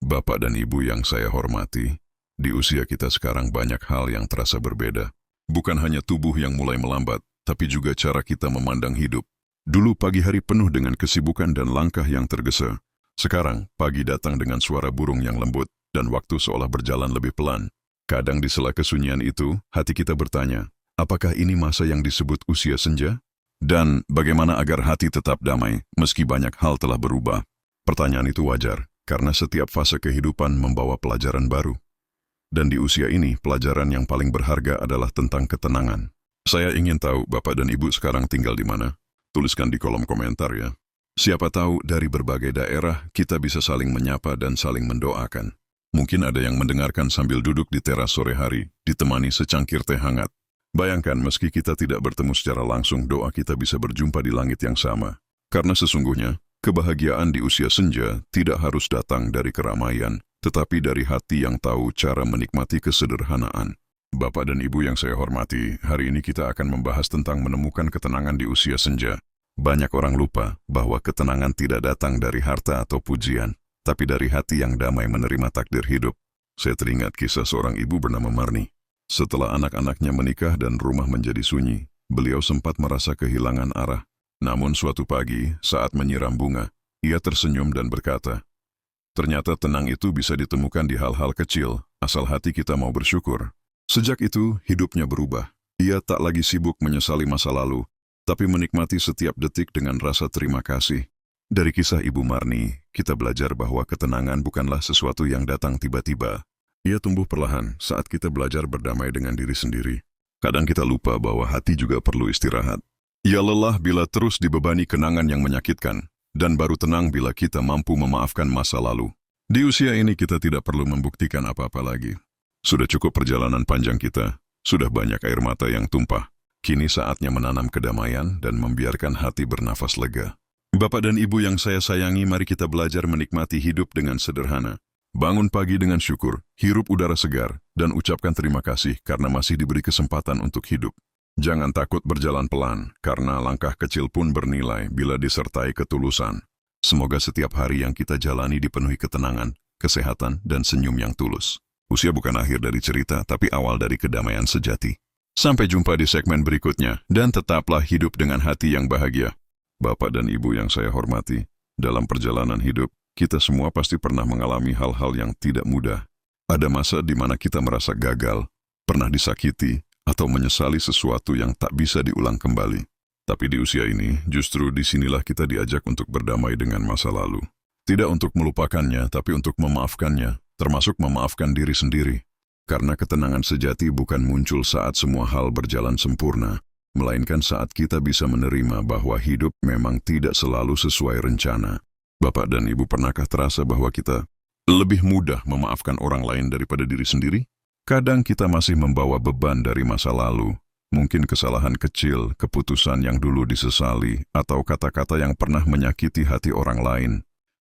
Bapak dan Ibu yang saya hormati, di usia kita sekarang banyak hal yang terasa berbeda. Bukan hanya tubuh yang mulai melambat, tapi juga cara kita memandang hidup. Dulu pagi hari penuh dengan kesibukan dan langkah yang tergesa. Sekarang, pagi datang dengan suara burung yang lembut, dan waktu seolah berjalan lebih pelan. Kadang di sela kesunyian itu, hati kita bertanya, apakah ini masa yang disebut usia senja? Dan bagaimana agar hati tetap damai, meski banyak hal telah berubah? Pertanyaan itu wajar, karena setiap fase kehidupan membawa pelajaran baru. Dan di usia ini, pelajaran yang paling berharga adalah tentang ketenangan. Saya ingin tahu Bapak dan Ibu sekarang tinggal di mana? Tuliskan di kolom komentar ya. Siapa tahu dari berbagai daerah kita bisa saling menyapa dan saling mendoakan. Mungkin ada yang mendengarkan sambil duduk di teras sore hari, ditemani secangkir teh hangat. Bayangkan meski kita tidak bertemu secara langsung, doa kita bisa berjumpa di langit yang sama. Karena sesungguhnya, kebahagiaan di usia senja tidak harus datang dari keramaian, tetapi dari hati yang tahu cara menikmati kesederhanaan. Bapak dan Ibu yang saya hormati, hari ini kita akan membahas tentang menemukan ketenangan di usia senja. Banyak orang lupa bahwa ketenangan tidak datang dari harta atau pujian, tapi dari hati yang damai menerima takdir hidup. Saya teringat kisah seorang ibu bernama Marni. Setelah anak-anaknya menikah dan rumah menjadi sunyi, beliau sempat merasa kehilangan arah. Namun suatu pagi, saat menyiram bunga, ia tersenyum dan berkata, ternyata tenang itu bisa ditemukan di hal-hal kecil, asal hati kita mau bersyukur. Sejak itu, hidupnya berubah. Ia tak lagi sibuk menyesali masa lalu, tapi menikmati setiap detik dengan rasa terima kasih. Dari kisah Ibu Marni, kita belajar bahwa ketenangan bukanlah sesuatu yang datang tiba-tiba. Ia tumbuh perlahan saat kita belajar berdamai dengan diri sendiri. Kadang kita lupa bahwa hati juga perlu istirahat. Ia lelah bila terus dibebani kenangan yang menyakitkan, dan baru tenang bila kita mampu memaafkan masa lalu. Di usia ini kita tidak perlu membuktikan apa-apa lagi. Sudah cukup perjalanan panjang kita, sudah banyak air mata yang tumpah. Kini saatnya menanam kedamaian dan membiarkan hati bernafas lega. Bapak dan Ibu yang saya sayangi, mari kita belajar menikmati hidup dengan sederhana. Bangun pagi dengan syukur, hirup udara segar, dan ucapkan terima kasih karena masih diberi kesempatan untuk hidup. Jangan takut berjalan pelan, karena langkah kecil pun bernilai bila disertai ketulusan. Semoga setiap hari yang kita jalani dipenuhi ketenangan, kesehatan, dan senyum yang tulus. Usia bukan akhir dari cerita, tapi awal dari kedamaian sejati. Sampai jumpa di segmen berikutnya, dan tetaplah hidup dengan hati yang bahagia. Bapak dan Ibu yang saya hormati, dalam perjalanan hidup, kita semua pasti pernah mengalami hal-hal yang tidak mudah. Ada masa di mana kita merasa gagal, pernah disakiti, atau menyesali sesuatu yang tak bisa diulang kembali. Tapi di usia ini, justru disinilah kita diajak untuk berdamai dengan masa lalu. Tidak untuk melupakannya, tapi untuk memaafkannya, termasuk memaafkan diri sendiri. Karena ketenangan sejati bukan muncul saat semua hal berjalan sempurna, melainkan saat kita bisa menerima bahwa hidup memang tidak selalu sesuai rencana. Bapak dan Ibu, pernahkah terasa bahwa kita lebih mudah memaafkan orang lain daripada diri sendiri? Kadang kita masih membawa beban dari masa lalu, mungkin kesalahan kecil, keputusan yang dulu disesali, atau kata-kata yang pernah menyakiti hati orang lain.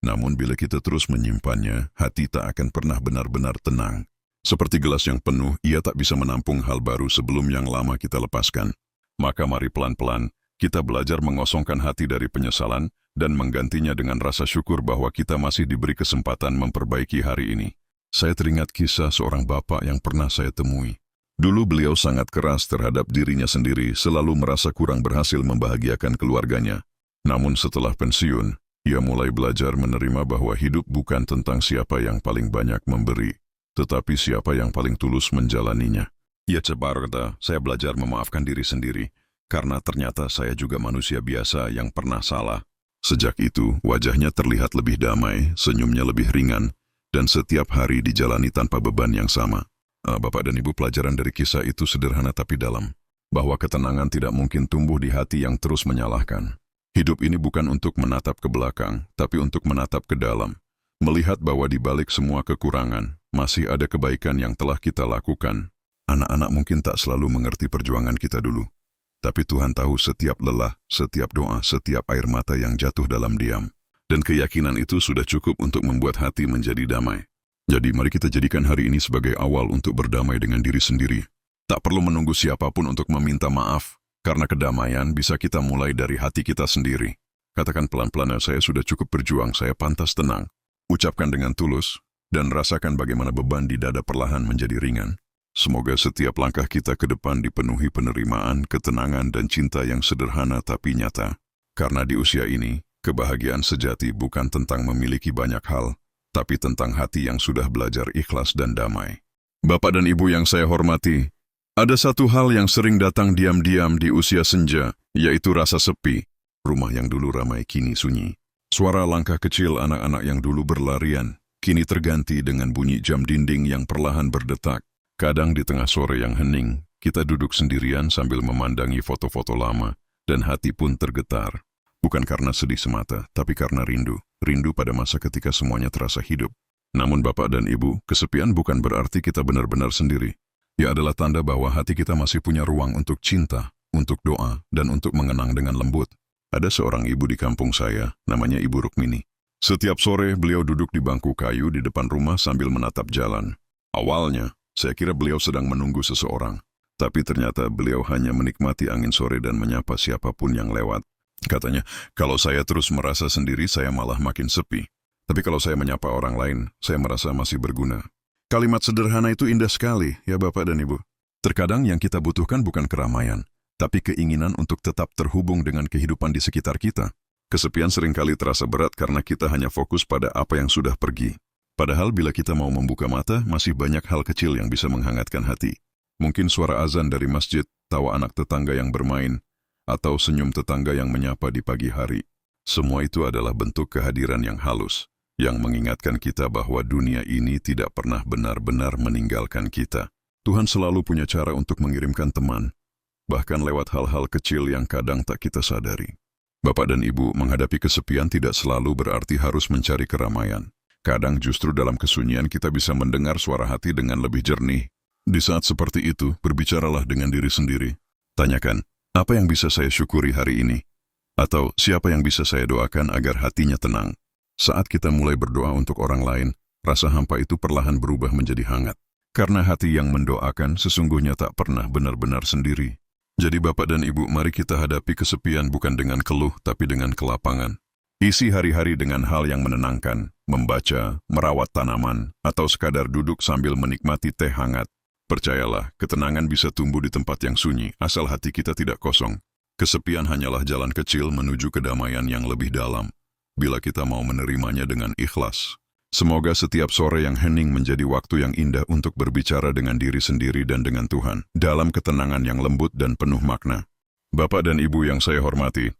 Namun bila kita terus menyimpannya, hati tak akan pernah benar-benar tenang. Seperti gelas yang penuh, ia tak bisa menampung hal baru sebelum yang lama kita lepaskan. Maka mari pelan-pelan, kita belajar mengosongkan hati dari penyesalan, dan menggantinya dengan rasa syukur bahwa kita masih diberi kesempatan memperbaiki hari ini. Saya teringat kisah seorang bapak yang pernah saya temui. Dulu beliau sangat keras terhadap dirinya sendiri, selalu merasa kurang berhasil membahagiakan keluarganya. Namun setelah pensiun, ia mulai belajar menerima bahwa hidup bukan tentang siapa yang paling banyak memberi, tetapi siapa yang paling tulus menjalaninya. Ia berkata, saya belajar memaafkan diri sendiri, karena ternyata saya juga manusia biasa yang pernah salah. Sejak itu, wajahnya terlihat lebih damai, senyumnya lebih ringan, dan setiap hari dijalani tanpa beban yang sama. Bapak dan Ibu, pelajaran dari kisah itu sederhana tapi dalam, bahwa ketenangan tidak mungkin tumbuh di hati yang terus menyalahkan. Hidup ini bukan untuk menatap ke belakang, tapi untuk menatap ke dalam. Melihat bahwa di balik semua kekurangan, masih ada kebaikan yang telah kita lakukan. Anak-anak mungkin tak selalu mengerti perjuangan kita dulu. Tapi Tuhan tahu setiap lelah, setiap doa, setiap air mata yang jatuh dalam diam. Dan keyakinan itu sudah cukup untuk membuat hati menjadi damai. Jadi mari kita jadikan hari ini sebagai awal untuk berdamai dengan diri sendiri. Tak perlu menunggu siapapun untuk meminta maaf, karena kedamaian bisa kita mulai dari hati kita sendiri. Katakan pelan-pelan, saya sudah cukup berjuang, saya pantas tenang. Ucapkan dengan tulus, dan rasakan bagaimana beban di dada perlahan menjadi ringan. Semoga setiap langkah kita ke depan dipenuhi penerimaan, ketenangan, dan cinta yang sederhana tapi nyata. Karena di usia ini, kebahagiaan sejati bukan tentang memiliki banyak hal, tapi tentang hati yang sudah belajar ikhlas dan damai. Bapak dan Ibu yang saya hormati, ada satu hal yang sering datang diam-diam di usia senja, yaitu rasa sepi. Rumah yang dulu ramai kini sunyi. Suara langkah kecil anak-anak yang dulu berlarian, kini terganti dengan bunyi jam dinding yang perlahan berdetak. Kadang di tengah sore yang hening, kita duduk sendirian sambil memandangi foto-foto lama, dan hati pun tergetar. Bukan karena sedih semata, tapi karena rindu. Rindu pada masa ketika semuanya terasa hidup. Namun Bapak dan Ibu, kesepian bukan berarti kita benar-benar sendiri. Ia adalah tanda bahwa hati kita masih punya ruang untuk cinta, untuk doa, dan untuk mengenang dengan lembut. Ada seorang ibu di kampung saya, namanya Ibu Rukmini. Setiap sore beliau duduk di bangku kayu di depan rumah sambil menatap jalan. Awalnya, saya kira beliau sedang menunggu seseorang. Tapi ternyata beliau hanya menikmati angin sore dan menyapa siapapun yang lewat. Katanya, kalau saya terus merasa sendiri, saya malah makin sepi. Tapi kalau saya menyapa orang lain, saya merasa masih berguna. Kalimat sederhana itu indah sekali, ya Bapak dan Ibu. Terkadang yang kita butuhkan bukan keramaian, tapi keinginan untuk tetap terhubung dengan kehidupan di sekitar kita. Kesepian seringkali terasa berat karena kita hanya fokus pada apa yang sudah pergi. Padahal bila kita mau membuka mata, masih banyak hal kecil yang bisa menghangatkan hati. Mungkin suara azan dari masjid, tawa anak tetangga yang bermain, atau senyum tetangga yang menyapa di pagi hari. Semua itu adalah bentuk kehadiran yang halus, yang mengingatkan kita bahwa dunia ini tidak pernah benar-benar meninggalkan kita. Tuhan selalu punya cara untuk mengirimkan teman, bahkan lewat hal-hal kecil yang kadang tak kita sadari. Bapak dan Ibu, menghadapi kesepian tidak selalu berarti harus mencari keramaian. Kadang justru dalam kesunyian kita bisa mendengar suara hati dengan lebih jernih. Di saat seperti itu, berbicaralah dengan diri sendiri. Tanyakan, apa yang bisa saya syukuri hari ini? Atau siapa yang bisa saya doakan agar hatinya tenang? Saat kita mulai berdoa untuk orang lain, rasa hampa itu perlahan berubah menjadi hangat. Karena hati yang mendoakan sesungguhnya tak pernah benar-benar sendiri. Jadi Bapak dan Ibu, mari kita hadapi kesepian bukan dengan keluh, tapi dengan kelapangan. Isi hari-hari dengan hal yang menenangkan, membaca, merawat tanaman, atau sekadar duduk sambil menikmati teh hangat. Percayalah, ketenangan bisa tumbuh di tempat yang sunyi, asal hati kita tidak kosong. Kesepian hanyalah jalan kecil menuju kedamaian yang lebih dalam, bila kita mau menerimanya dengan ikhlas. Semoga setiap sore yang hening menjadi waktu yang indah untuk berbicara dengan diri sendiri dan dengan Tuhan, dalam ketenangan yang lembut dan penuh makna. Bapak dan Ibu yang saya hormati,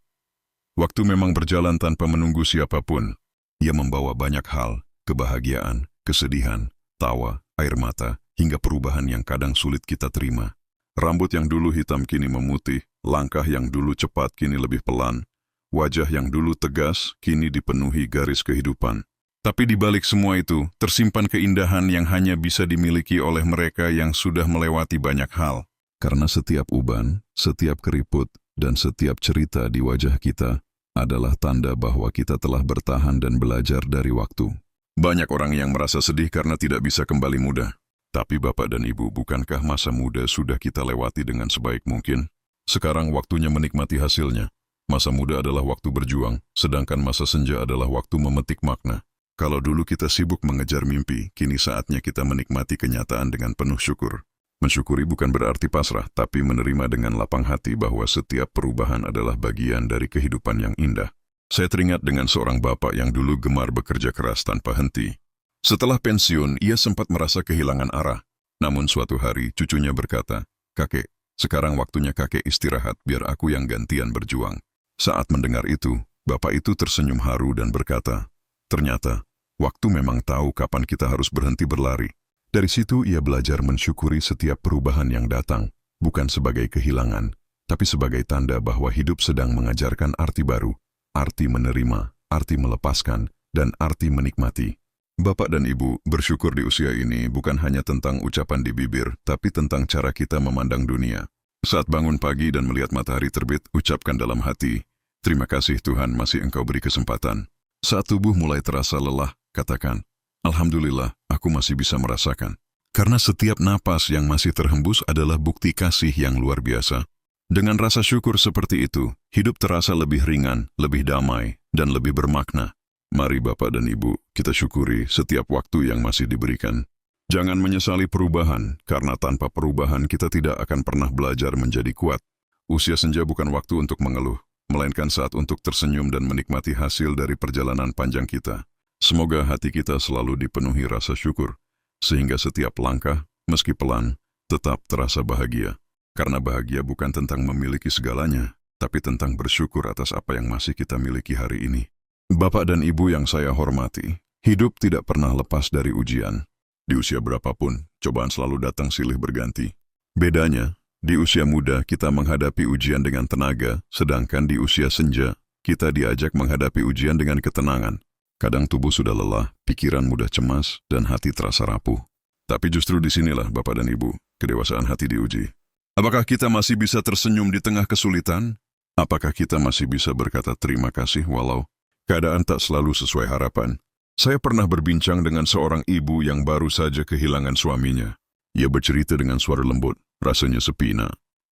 waktu memang berjalan tanpa menunggu siapapun. Ia membawa banyak hal, kebahagiaan, kesedihan, tawa, air mata, hingga perubahan yang kadang sulit kita terima. Rambut yang dulu hitam kini memutih, langkah yang dulu cepat kini lebih pelan, wajah yang dulu tegas kini dipenuhi garis kehidupan. Tapi di balik semua itu, tersimpan keindahan yang hanya bisa dimiliki oleh mereka yang sudah melewati banyak hal. Karena setiap uban, setiap keriput, dan setiap cerita di wajah kita adalah tanda bahwa kita telah bertahan dan belajar dari waktu. Banyak orang yang merasa sedih karena tidak bisa kembali muda. Tapi Bapak dan Ibu, bukankah masa muda sudah kita lewati dengan sebaik mungkin? Sekarang waktunya menikmati hasilnya. Masa muda adalah waktu berjuang, sedangkan masa senja adalah waktu memetik makna. Kalau dulu kita sibuk mengejar mimpi, kini saatnya kita menikmati kenyataan dengan penuh syukur. Mensyukuri bukan berarti pasrah, tapi menerima dengan lapang hati bahwa setiap perubahan adalah bagian dari kehidupan yang indah. Saya teringat dengan seorang bapak yang dulu gemar bekerja keras tanpa henti. Setelah pensiun, ia sempat merasa kehilangan arah. Namun suatu hari, cucunya berkata, "Kakek, sekarang waktunya kakek istirahat, biar aku yang gantian berjuang." Saat mendengar itu, bapak itu tersenyum haru dan berkata, "Ternyata, waktu memang tahu kapan kita harus berhenti berlari." Dari situ ia belajar mensyukuri setiap perubahan yang datang, bukan sebagai kehilangan, tapi sebagai tanda bahwa hidup sedang mengajarkan arti baru, arti menerima, arti melepaskan, dan arti menikmati. Bapak dan Ibu, bersyukur di usia ini bukan hanya tentang ucapan di bibir, tapi tentang cara kita memandang dunia. Saat bangun pagi dan melihat matahari terbit, ucapkan dalam hati, "Terima kasih Tuhan masih Engkau beri kesempatan." Saat tubuh mulai terasa lelah, katakan, "Alhamdulillah, aku masih bisa merasakan." Karena setiap napas yang masih terhembus adalah bukti kasih yang luar biasa. Dengan rasa syukur seperti itu, hidup terasa lebih ringan, lebih damai, dan lebih bermakna. Mari Bapak dan Ibu, kita syukuri setiap waktu yang masih diberikan. Jangan menyesali perubahan, karena tanpa perubahan kita tidak akan pernah belajar menjadi kuat. Usia senja bukan waktu untuk mengeluh, melainkan saat untuk tersenyum dan menikmati hasil dari perjalanan panjang kita. Semoga hati kita selalu dipenuhi rasa syukur, sehingga setiap langkah, meski pelan, tetap terasa bahagia. Karena bahagia bukan tentang memiliki segalanya, tapi tentang bersyukur atas apa yang masih kita miliki hari ini. Bapak dan Ibu yang saya hormati, hidup tidak pernah lepas dari ujian. Di usia berapapun, cobaan selalu datang silih berganti. Bedanya, di usia muda kita menghadapi ujian dengan tenaga, sedangkan di usia senja, kita diajak menghadapi ujian dengan ketenangan. Kadang tubuh sudah lelah, pikiran mudah cemas, dan hati terasa rapuh. Tapi justru disinilah Bapak dan Ibu, kedewasaan hati diuji. Apakah kita masih bisa tersenyum di tengah kesulitan? Apakah kita masih bisa berkata terima kasih walau keadaan tak selalu sesuai harapan? Saya pernah berbincang dengan seorang ibu yang baru saja kehilangan suaminya. Ia bercerita dengan suara lembut, rasanya sepi,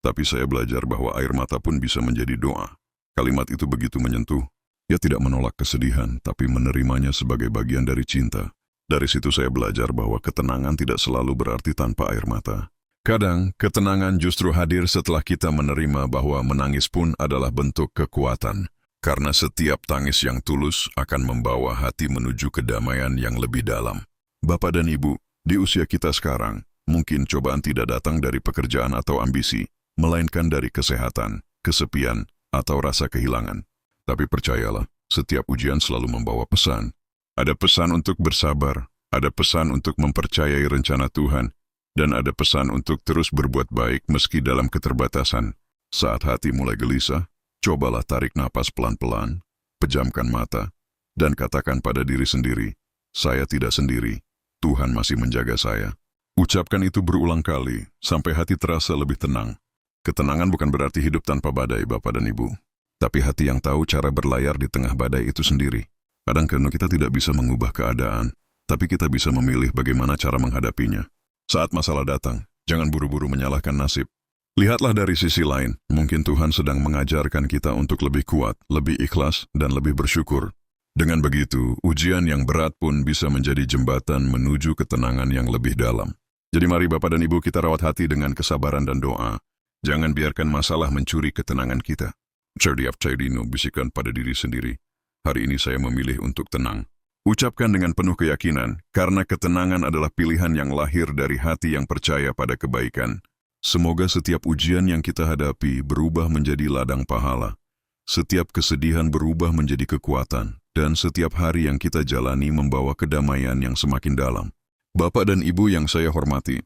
tapi saya belajar bahwa air mata pun bisa menjadi doa. Kalimat itu begitu menyentuh. Ia tidak menolak kesedihan, tapi menerimanya sebagai bagian dari cinta. Dari situ saya belajar bahwa ketenangan tidak selalu berarti tanpa air mata. Kadang, ketenangan justru hadir setelah kita menerima bahwa menangis pun adalah bentuk kekuatan. Karena setiap tangis yang tulus akan membawa hati menuju kedamaian yang lebih dalam. Bapak dan Ibu, di usia kita sekarang, mungkin cobaan tidak datang dari pekerjaan atau ambisi, melainkan dari kesehatan, kesepian, atau rasa kehilangan. Tapi percayalah, setiap ujian selalu membawa pesan. Ada pesan untuk bersabar, ada pesan untuk mempercayai rencana Tuhan, dan ada pesan untuk terus berbuat baik meski dalam keterbatasan. Saat hati mulai gelisah, cobalah tarik napas pelan-pelan, pejamkan mata, dan katakan pada diri sendiri, saya tidak sendiri, Tuhan masih menjaga saya. Ucapkan itu berulang kali, sampai hati terasa lebih tenang. Ketenangan bukan berarti hidup tanpa badai, Bapak dan Ibu. Tapi hati yang tahu cara berlayar di tengah badai itu sendiri. Kadang-kadang kita tidak bisa mengubah keadaan, tapi kita bisa memilih bagaimana cara menghadapinya. Saat masalah datang, jangan buru-buru menyalahkan nasib. Lihatlah dari sisi lain, mungkin Tuhan sedang mengajarkan kita untuk lebih kuat, lebih ikhlas, dan lebih bersyukur. Dengan begitu, ujian yang berat pun bisa menjadi jembatan menuju ketenangan yang lebih dalam. Jadi mari Bapak dan Ibu kita rawat hati dengan kesabaran dan doa. Jangan biarkan masalah mencuri ketenangan kita. Cerdiap Cairino bisikan pada diri sendiri. Hari ini saya memilih untuk tenang. Ucapkan dengan penuh keyakinan, karena ketenangan adalah pilihan yang lahir dari hati yang percaya pada kebaikan. Semoga setiap ujian yang kita hadapi berubah menjadi ladang pahala. Setiap kesedihan berubah menjadi kekuatan, dan setiap hari yang kita jalani membawa kedamaian yang semakin dalam. Bapak dan Ibu yang saya hormati,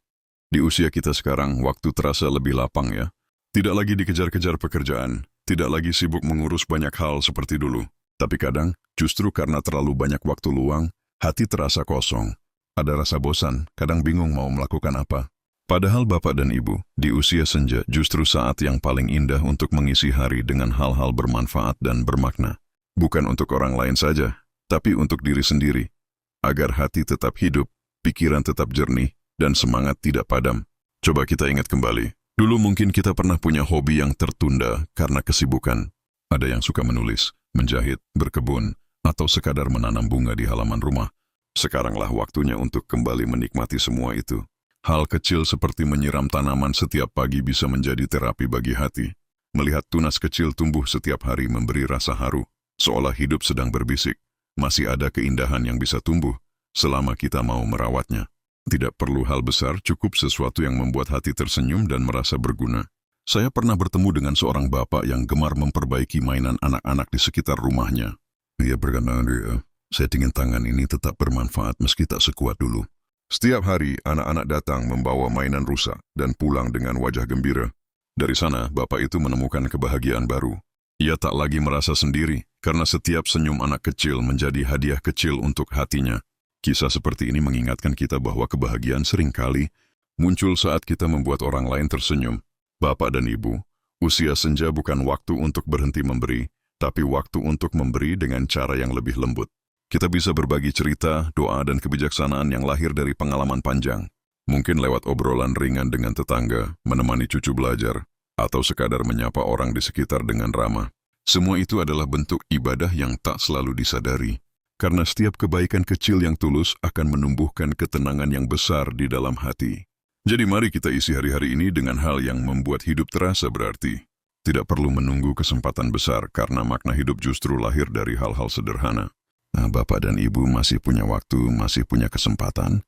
di usia kita sekarang waktu terasa lebih lapang ya. Tidak lagi dikejar-kejar pekerjaan, tidak lagi sibuk mengurus banyak hal seperti dulu. Tapi kadang, justru karena terlalu banyak waktu luang, hati terasa kosong. Ada rasa bosan, kadang bingung mau melakukan apa. Padahal Bapak dan Ibu, di usia senja justru saat yang paling indah untuk mengisi hari dengan hal-hal bermanfaat dan bermakna. Bukan untuk orang lain saja, tapi untuk diri sendiri. Agar hati tetap hidup, pikiran tetap jernih, dan semangat tidak padam. Coba kita ingat kembali. Dulu mungkin kita pernah punya hobi yang tertunda karena kesibukan. Ada yang suka menulis, menjahit, berkebun, atau sekadar menanam bunga di halaman rumah. Sekaranglah waktunya untuk kembali menikmati semua itu. Hal kecil seperti menyiram tanaman setiap pagi bisa menjadi terapi bagi hati. Melihat tunas kecil tumbuh setiap hari memberi rasa haru, seolah hidup sedang berbisik. Masih ada keindahan yang bisa tumbuh, selama kita mau merawatnya. Tidak perlu hal besar, cukup sesuatu yang membuat hati tersenyum dan merasa berguna. Saya pernah bertemu dengan seorang bapak yang gemar memperbaiki mainan anak-anak di sekitar rumahnya. Ia berkata, settingan tangan ini tetap bermanfaat meski tak sekuat dulu. Setiap hari, anak-anak datang membawa mainan rusak dan pulang dengan wajah gembira. Dari sana, bapak itu menemukan kebahagiaan baru. Ia tak lagi merasa sendiri, karena setiap senyum anak kecil menjadi hadiah kecil untuk hatinya. Kisah seperti ini mengingatkan kita bahwa kebahagiaan seringkali muncul saat kita membuat orang lain tersenyum. Bapak dan Ibu, usia senja bukan waktu untuk berhenti memberi, tapi waktu untuk memberi dengan cara yang lebih lembut. Kita bisa berbagi cerita, doa, dan kebijaksanaan yang lahir dari pengalaman panjang. Mungkin lewat obrolan ringan dengan tetangga, menemani cucu belajar, atau sekadar menyapa orang di sekitar dengan ramah. Semua itu adalah bentuk ibadah yang tak selalu disadari. Karena setiap kebaikan kecil yang tulus akan menumbuhkan ketenangan yang besar di dalam hati. Jadi mari kita isi hari-hari ini dengan hal yang membuat hidup terasa berarti. Tidak perlu menunggu kesempatan besar karena makna hidup justru lahir dari hal-hal sederhana. Nah, Bapak dan Ibu masih punya waktu, masih punya kesempatan,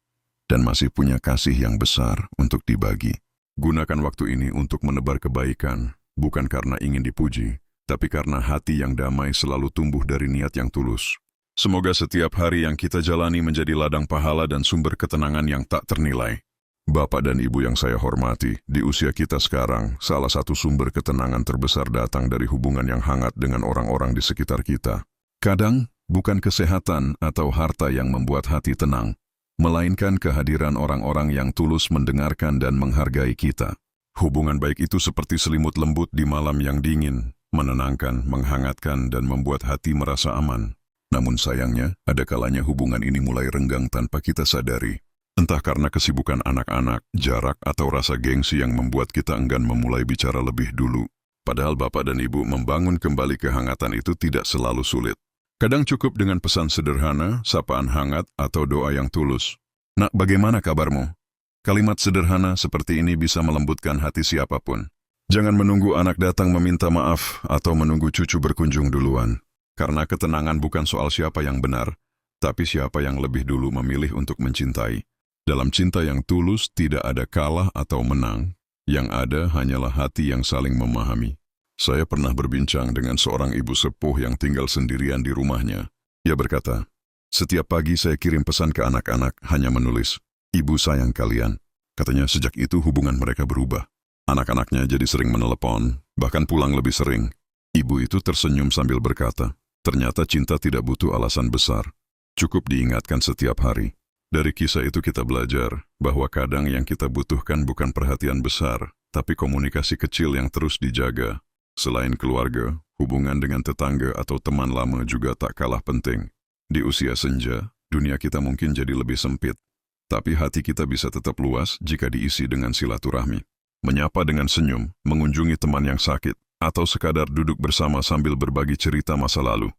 dan masih punya kasih yang besar untuk dibagi. Gunakan waktu ini untuk menebar kebaikan, bukan karena ingin dipuji, tapi karena hati yang damai selalu tumbuh dari niat yang tulus. Semoga setiap hari yang kita jalani menjadi ladang pahala dan sumber ketenangan yang tak ternilai. Bapak dan Ibu yang saya hormati, di usia kita sekarang, salah satu sumber ketenangan terbesar datang dari hubungan yang hangat dengan orang-orang di sekitar kita. Kadang, bukan kesehatan atau harta yang membuat hati tenang, melainkan kehadiran orang-orang yang tulus mendengarkan dan menghargai kita. Hubungan baik itu seperti selimut lembut di malam yang dingin, menenangkan, menghangatkan, dan membuat hati merasa aman. Namun sayangnya, ada kalanya hubungan ini mulai renggang tanpa kita sadari. Entah karena kesibukan anak-anak, jarak, atau rasa gengsi yang membuat kita enggan memulai bicara lebih dulu. Padahal Bapak dan Ibu membangun kembali kehangatan itu tidak selalu sulit. Kadang cukup dengan pesan sederhana, sapaan hangat, atau doa yang tulus. Nak, bagaimana kabarmu? Kalimat sederhana seperti ini bisa melembutkan hati siapapun. Jangan menunggu anak datang meminta maaf atau menunggu cucu berkunjung duluan. Karena ketenangan bukan soal siapa yang benar, tapi siapa yang lebih dulu memilih untuk mencintai. Dalam cinta yang tulus tidak ada kalah atau menang, yang ada hanyalah hati yang saling memahami. Saya pernah berbincang dengan seorang ibu sepuh yang tinggal sendirian di rumahnya. Ia berkata, "Setiap pagi saya kirim pesan ke anak-anak hanya menulis, 'Ibu sayang kalian.'" Katanya sejak itu hubungan mereka berubah. Anak-anaknya jadi sering menelepon, bahkan pulang lebih sering. Ibu itu tersenyum sambil berkata, "Ternyata cinta tidak butuh alasan besar. Cukup diingatkan setiap hari." Dari kisah itu kita belajar bahwa kadang yang kita butuhkan bukan perhatian besar, tapi komunikasi kecil yang terus dijaga. Selain keluarga, hubungan dengan tetangga atau teman lama juga tak kalah penting. Di usia senja, dunia kita mungkin jadi lebih sempit, tapi hati kita bisa tetap luas jika diisi dengan silaturahmi. Menyapa dengan senyum, mengunjungi teman yang sakit, atau sekadar duduk bersama sambil berbagi cerita masa lalu.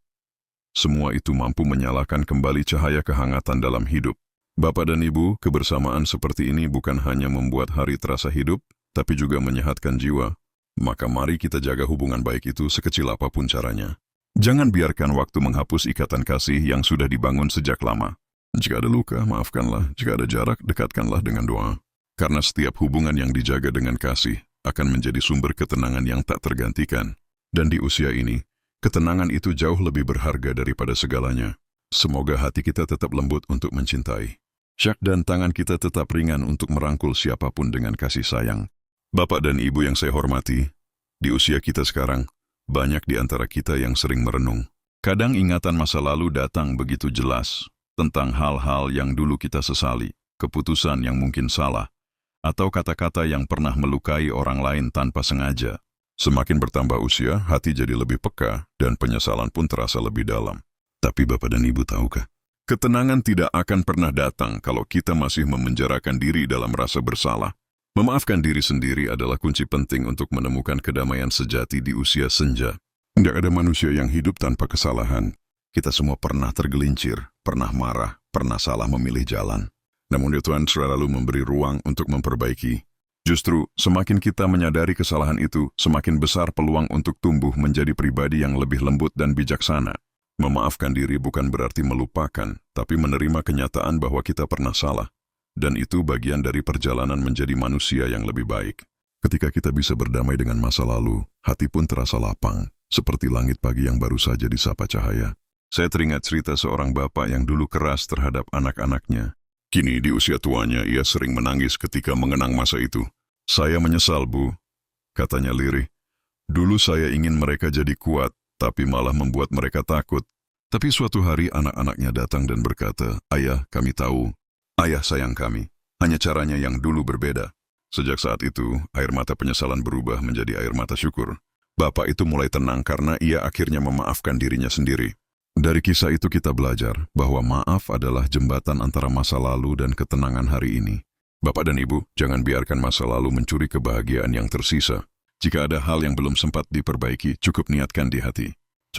Semua itu mampu menyalakan kembali cahaya kehangatan dalam hidup. Bapak dan Ibu, kebersamaan seperti ini bukan hanya membuat hari terasa hidup, tapi juga menyehatkan jiwa. Maka mari kita jaga hubungan baik itu sekecil apapun caranya. Jangan biarkan waktu menghapus ikatan kasih yang sudah dibangun sejak lama. Jika ada luka, maafkanlah. Jika ada jarak, dekatkanlah dengan doa. Karena setiap hubungan yang dijaga dengan kasih akan menjadi sumber ketenangan yang tak tergantikan. Dan di usia ini, ketenangan itu jauh lebih berharga daripada segalanya. Semoga hati kita tetap lembut untuk mencintai. Syak dan tangan kita tetap ringan untuk merangkul siapapun dengan kasih sayang. Bapak dan Ibu yang saya hormati, di usia kita sekarang, banyak di antara kita yang sering merenung. Kadang ingatan masa lalu datang begitu jelas tentang hal-hal yang dulu kita sesali, keputusan yang mungkin salah, atau kata-kata yang pernah melukai orang lain tanpa sengaja. Semakin bertambah usia, hati jadi lebih peka dan penyesalan pun terasa lebih dalam. Tapi Bapak dan Ibu tahukah? Ketenangan tidak akan pernah datang kalau kita masih memenjarakan diri dalam rasa bersalah. Memaafkan diri sendiri adalah kunci penting untuk menemukan kedamaian sejati di usia senja. Tidak ada manusia yang hidup tanpa kesalahan. Kita semua pernah tergelincir, pernah marah, pernah salah memilih jalan. Namun Tuhan selalu memberi ruang untuk memperbaiki. Justru, semakin kita menyadari kesalahan itu, semakin besar peluang untuk tumbuh menjadi pribadi yang lebih lembut dan bijaksana. Memaafkan diri bukan berarti melupakan, tapi menerima kenyataan bahwa kita pernah salah. Dan itu bagian dari perjalanan menjadi manusia yang lebih baik. Ketika kita bisa berdamai dengan masa lalu, hati pun terasa lapang, seperti langit pagi yang baru saja disapa cahaya. Saya teringat cerita seorang bapak yang dulu keras terhadap anak-anaknya. Kini di usia tuanya ia sering menangis ketika mengenang masa itu. "Saya menyesal, Bu," katanya lirih. "Dulu saya ingin mereka jadi kuat, tapi malah membuat mereka takut. Tapi suatu hari anak-anaknya datang dan berkata, 'Ayah, kami tahu. Ayah sayang kami. Hanya caranya yang dulu berbeda.' Sejak saat itu, air mata penyesalan berubah menjadi air mata syukur. Bapak itu mulai tenang karena ia akhirnya memaafkan dirinya sendiri. Dari kisah itu kita belajar bahwa maaf adalah jembatan antara masa lalu dan ketenangan hari ini. Bapak dan Ibu, jangan biarkan masa lalu mencuri kebahagiaan yang tersisa. Jika ada hal yang belum sempat diperbaiki, cukup niatkan di hati.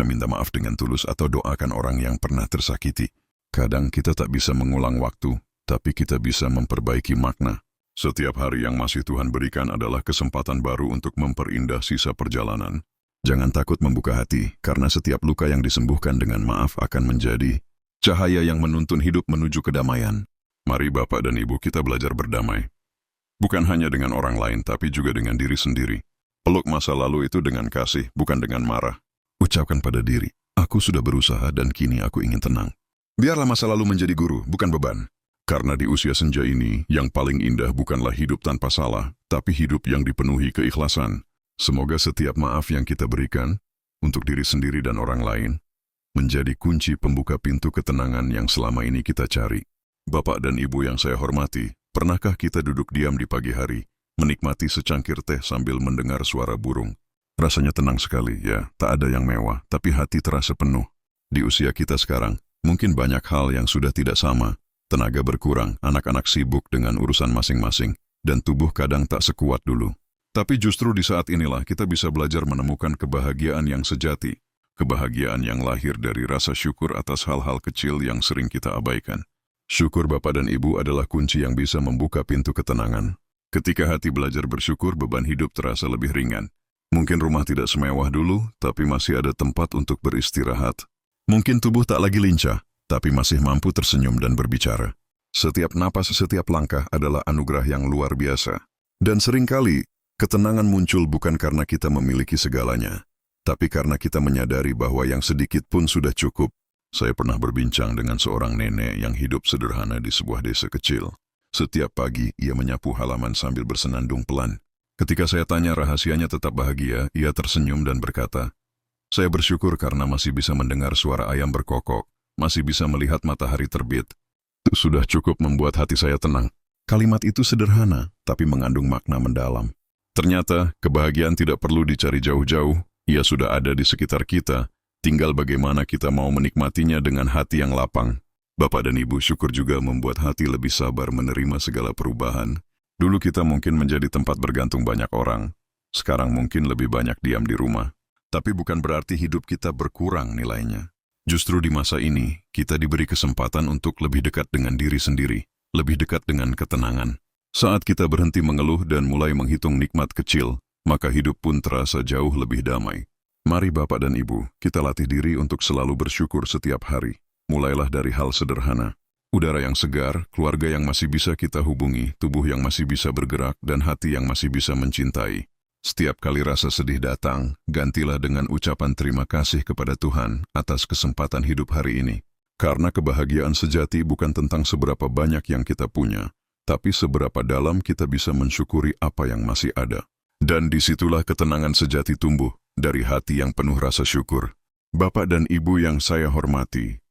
Minta maaf dengan tulus atau doakan orang yang pernah tersakiti. Kadang kita tak bisa mengulang waktu, tapi kita bisa memperbaiki makna. Setiap hari yang masih Tuhan berikan adalah kesempatan baru untuk memperindah sisa perjalanan. Jangan takut membuka hati, karena setiap luka yang disembuhkan dengan maaf akan menjadi cahaya yang menuntun hidup menuju kedamaian. Mari Bapak dan Ibu kita belajar berdamai. Bukan hanya dengan orang lain, tapi juga dengan diri sendiri. Peluk masa lalu itu dengan kasih, bukan dengan marah. Ucapkan pada diri, aku sudah berusaha dan kini aku ingin tenang. Biarlah masa lalu menjadi guru, bukan beban. Karena di usia senja ini, yang paling indah bukanlah hidup tanpa salah, tapi hidup yang dipenuhi keikhlasan. Semoga setiap maaf yang kita berikan, untuk diri sendiri dan orang lain, menjadi kunci pembuka pintu ketenangan yang selama ini kita cari. Bapak dan Ibu yang saya hormati, pernahkah kita duduk diam di pagi hari, menikmati secangkir teh sambil mendengar suara burung? Rasanya tenang sekali, ya, tak ada yang mewah, tapi hati terasa penuh. Di usia kita sekarang, mungkin banyak hal yang sudah tidak sama. Tenaga berkurang, anak-anak sibuk dengan urusan masing-masing, dan tubuh kadang tak sekuat dulu. Tapi justru di saat inilah kita bisa belajar menemukan kebahagiaan yang sejati. Kebahagiaan yang lahir dari rasa syukur atas hal-hal kecil yang sering kita abaikan. Syukur Bapak dan Ibu adalah kunci yang bisa membuka pintu ketenangan. Ketika hati belajar bersyukur, beban hidup terasa lebih ringan. Mungkin rumah tidak semewah dulu, tapi masih ada tempat untuk beristirahat. Mungkin tubuh tak lagi lincah, tapi masih mampu tersenyum dan berbicara. Setiap napas, setiap langkah adalah anugerah yang luar biasa. Dan seringkali, ketenangan muncul bukan karena kita memiliki segalanya, tapi karena kita menyadari bahwa yang sedikit pun sudah cukup. Saya pernah berbincang dengan seorang nenek yang hidup sederhana di sebuah desa kecil. Setiap pagi, ia menyapu halaman sambil bersenandung pelan. Ketika saya tanya rahasianya tetap bahagia, ia tersenyum dan berkata, "Saya bersyukur karena masih bisa mendengar suara ayam berkokok, masih bisa melihat matahari terbit. Itu sudah cukup membuat hati saya tenang." Kalimat itu sederhana, tapi mengandung makna mendalam. Ternyata, kebahagiaan tidak perlu dicari jauh-jauh, ia sudah ada di sekitar kita, tinggal bagaimana kita mau menikmatinya dengan hati yang lapang. Bapak dan Ibu, syukur juga membuat hati lebih sabar menerima segala perubahan. Dulu kita mungkin menjadi tempat bergantung banyak orang, sekarang mungkin lebih banyak diam di rumah. Tapi bukan berarti hidup kita berkurang nilainya. Justru di masa ini, kita diberi kesempatan untuk lebih dekat dengan diri sendiri, lebih dekat dengan ketenangan. Saat kita berhenti mengeluh dan mulai menghitung nikmat kecil, maka hidup pun terasa jauh lebih damai. Mari Bapak dan Ibu, kita latih diri untuk selalu bersyukur setiap hari. Mulailah dari hal sederhana. Udara yang segar, keluarga yang masih bisa kita hubungi, tubuh yang masih bisa bergerak, dan hati yang masih bisa mencintai. Setiap kali rasa sedih datang, gantilah dengan ucapan terima kasih kepada Tuhan atas kesempatan hidup hari ini. Karena kebahagiaan sejati bukan tentang seberapa banyak yang kita punya, tapi seberapa dalam kita bisa mensyukuri apa yang masih ada. Dan disitulah ketenangan sejati tumbuh, dari hati yang penuh rasa syukur. Bapak dan Ibu yang saya hormati,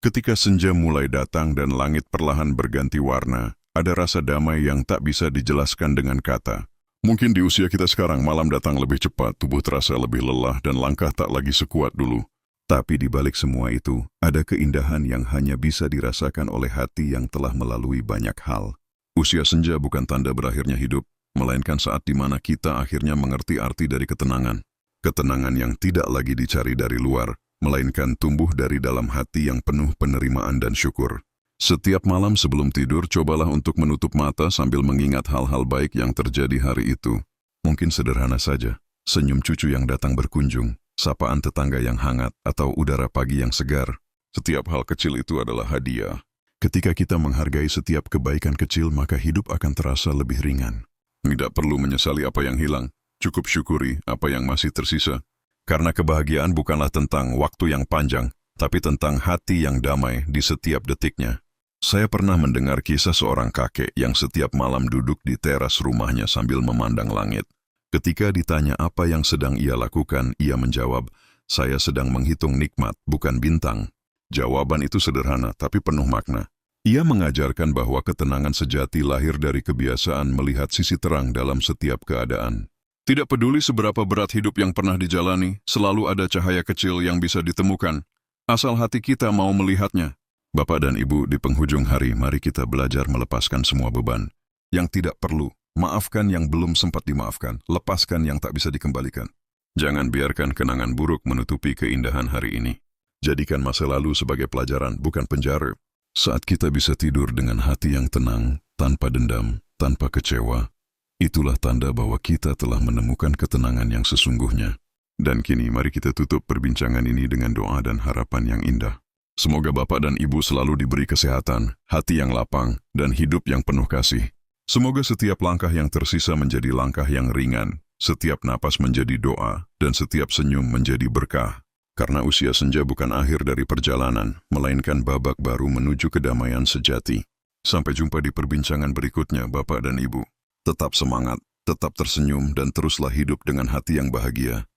ketika senja mulai datang dan langit perlahan berganti warna, ada rasa damai yang tak bisa dijelaskan dengan kata. Mungkin di usia kita sekarang malam datang lebih cepat, tubuh terasa lebih lelah dan langkah tak lagi sekuat dulu. Tapi di balik semua itu, ada keindahan yang hanya bisa dirasakan oleh hati yang telah melalui banyak hal. Usia senja bukan tanda berakhirnya hidup, melainkan saat di mana kita akhirnya mengerti arti dari ketenangan. Ketenangan yang tidak lagi dicari dari luar, melainkan tumbuh dari dalam hati yang penuh penerimaan dan syukur. Setiap malam sebelum tidur, cobalah untuk menutup mata sambil mengingat hal-hal baik yang terjadi hari itu. Mungkin sederhana saja, senyum cucu yang datang berkunjung, sapaan tetangga yang hangat, atau udara pagi yang segar. Setiap hal kecil itu adalah hadiah. Ketika kita menghargai setiap kebaikan kecil, maka hidup akan terasa lebih ringan. Tidak perlu menyesali apa yang hilang, cukup syukuri apa yang masih tersisa. Karena kebahagiaan bukanlah tentang waktu yang panjang, tapi tentang hati yang damai di setiap detiknya. Saya pernah mendengar kisah seorang kakek yang setiap malam duduk di teras rumahnya sambil memandang langit. Ketika ditanya apa yang sedang ia lakukan, ia menjawab, "Saya sedang menghitung nikmat, bukan bintang." Jawaban itu sederhana, tapi penuh makna. Ia mengajarkan bahwa ketenangan sejati lahir dari kebiasaan melihat sisi terang dalam setiap keadaan. Tidak peduli seberapa berat hidup yang pernah dijalani, selalu ada cahaya kecil yang bisa ditemukan, asal hati kita mau melihatnya. Bapak dan Ibu, di penghujung hari, mari kita belajar melepaskan semua beban. Yang tidak perlu, maafkan yang belum sempat dimaafkan, lepaskan yang tak bisa dikembalikan. Jangan biarkan kenangan buruk menutupi keindahan hari ini. Jadikan masa lalu sebagai pelajaran, bukan penjara. Saat kita bisa tidur dengan hati yang tenang, tanpa dendam, tanpa kecewa, itulah tanda bahwa kita telah menemukan ketenangan yang sesungguhnya. Dan kini mari kita tutup perbincangan ini dengan doa dan harapan yang indah. Semoga Bapak dan Ibu selalu diberi kesehatan, hati yang lapang, dan hidup yang penuh kasih. Semoga setiap langkah yang tersisa menjadi langkah yang ringan, setiap napas menjadi doa, dan setiap senyum menjadi berkah. Karena usia senja bukan akhir dari perjalanan, melainkan babak baru menuju kedamaian sejati. Sampai jumpa di perbincangan berikutnya, Bapak dan Ibu. Tetap semangat, tetap tersenyum, dan teruslah hidup dengan hati yang bahagia.